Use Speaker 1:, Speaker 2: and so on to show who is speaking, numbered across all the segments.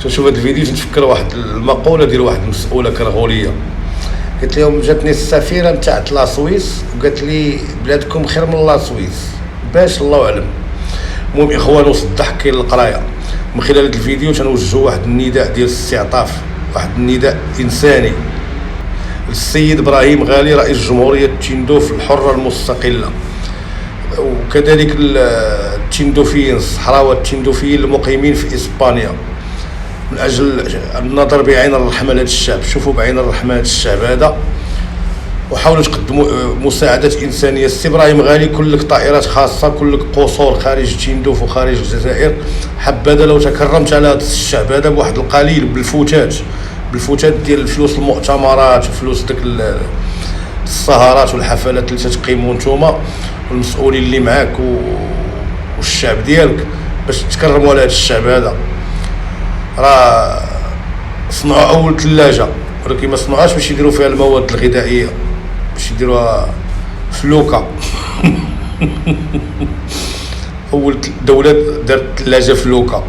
Speaker 1: تنشوف هذا الفيديو تنتفكر واحد المقوله ديال واحد المسؤوله كرغوليه، قلت لهم جاتني السفيره نتاع لا سويس وقالت لي بلادكم خير من لا سويس، باش الله اعلم. المهم اخوان وسط الضحك كاين القرايه. من خلال هذا الفيديو تنوجهوا واحد النداء ديال الاستعطاف، واحد النداء انساني للسيد ابراهيم غالي رئيس جمهوريه تندوف الحره المستقله، وكذلك التندوفيين الصحراوه التندوفيين المقيمين في اسبانيا، من اجل النظر بعين الرحمه لهذا الشعب. شوفوا بعين الرحمه هذا الشعب هذا وحاولوا تقدموا مساعدات انسانيه. السي ابراهيم غالي كلك طائرات خاصه، كلك قصور خارج تندوف وخارج الجزائر. حبذا لو تكرمت على هذا الشعب هذا بواحد القليل بالفوتات ديال الفلوس المؤتمرات وفلوس داك السهرات والحفلات اللي تقيموا نتوما والمسؤولين اللي معاك والشعب ديالك، باش تكرموا على هذا الشعب هذا. راه صنعوا اول ثلاجه، ولكن ما صنعوهاش باش يديروا فيها المواد الغذائيه، باش يديروها فلوكا. اول دوله دارت ثلاجه فلوكا.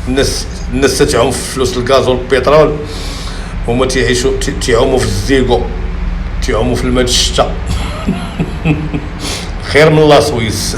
Speaker 1: الناس تعوم في فلوس الغاز والبترول، هما تعوموا في الزيكو، تعوموا في الماء الشتا. خير من لا سويس.